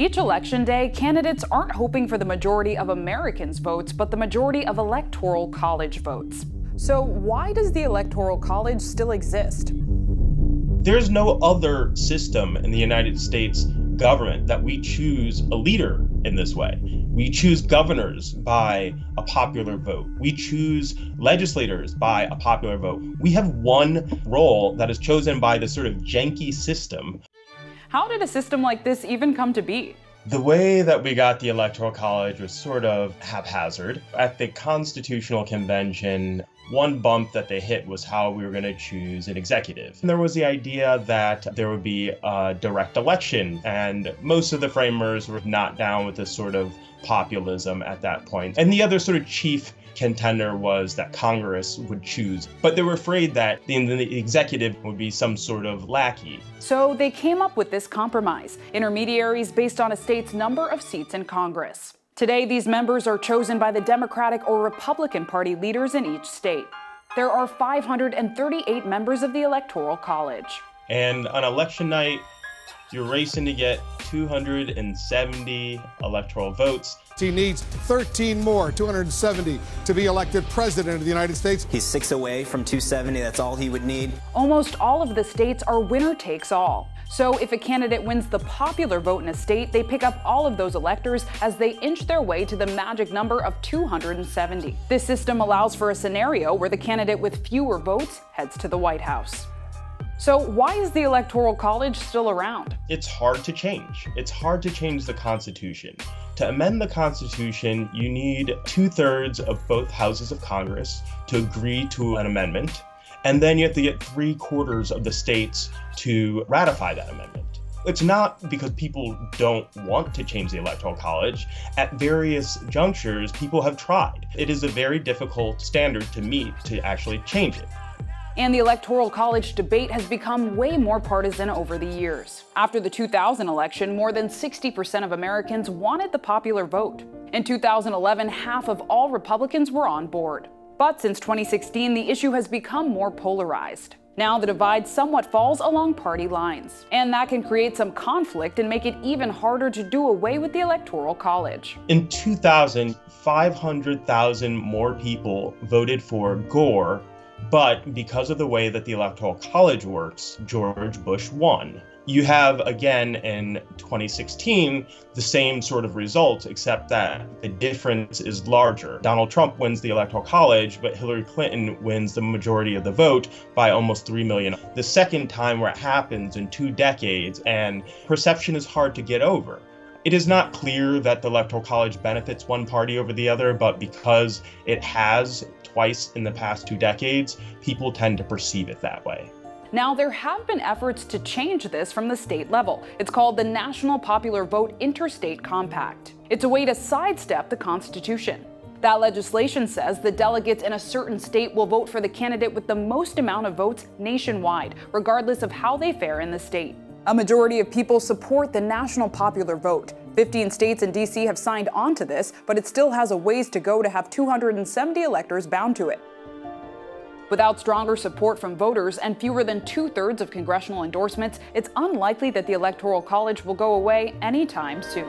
Each election day, candidates aren't hoping for the majority of Americans' votes, but the majority of Electoral College votes. So why does the Electoral College still exist? There's no other system in the United States government that we choose a leader in this way. We choose governors by a popular vote. We choose legislators by a popular vote. We have one role that is chosen by this sort of janky system. How did a system like this even come to be? The way that we got the Electoral College was sort of haphazard. At the Constitutional Convention, one bump that they hit was how we were going to choose an executive. And there was the idea that there would be a direct election, and most of the framers were not down with this sort of populism at that point. And the other sort of chief contender was that Congress would choose, but they were afraid that the executive would be some sort of lackey. So they came up with this compromise, intermediaries based on a state's number of seats in Congress. Today, these members are chosen by the Democratic or Republican Party leaders in each state. There are 538 members of the Electoral College. And on election night, you're racing to get 270 electoral votes. He needs 13 more, 270, to be elected president of the United States. He's 6 away from 270. That's all he would need. Almost all of the states are winner takes all. So if a candidate wins the popular vote in a state, they pick up all of those electors as they inch their way to the magic number of 270. This system allows for a scenario where the candidate with fewer votes heads to the White House. So why is the Electoral College still around? It's hard to change. It's hard to change the Constitution. To amend the Constitution, you need 2/3 of both houses of Congress to agree to an amendment, and then you have to get 3/4 of the states to ratify that amendment. It's not because people don't want to change the Electoral College. At various junctures, people have tried. It is a very difficult standard to meet to actually change it. And the Electoral College debate has become way more partisan over the years. After the 2000 election, more than 60% of Americans wanted the popular vote. In 2011, half of all Republicans were on board. But since 2016, the issue has become more polarized. Now the divide somewhat falls along party lines, and that can create some conflict and make it even harder to do away with the Electoral College. In 2000, 500,000 more people voted for Gore, but because of the way that the Electoral College works, George Bush won. You have, again, in 2016, the same sort of results, except that the difference is larger. Donald Trump wins the Electoral College, but Hillary Clinton wins the majority of the vote by almost 3 million. The second time where it happens in 2 decades, and perception is hard to get over. It is not clear that the Electoral College benefits one party over the other, but because it has twice in the past 2 decades, people tend to perceive it that way. Now, there have been efforts to change this from the state level. It's called the National Popular Vote Interstate Compact. It's a way to sidestep the Constitution. That legislation says the delegates in a certain state will vote for the candidate with the most amount of votes nationwide, regardless of how they fare in the state. A majority of people support the national popular vote. 15 states and D.C. have signed on to this, but it still has a ways to go to have 270 electors bound to it. Without stronger support from voters and fewer than 2/3 of congressional endorsements, it's unlikely that the Electoral College will go away anytime soon.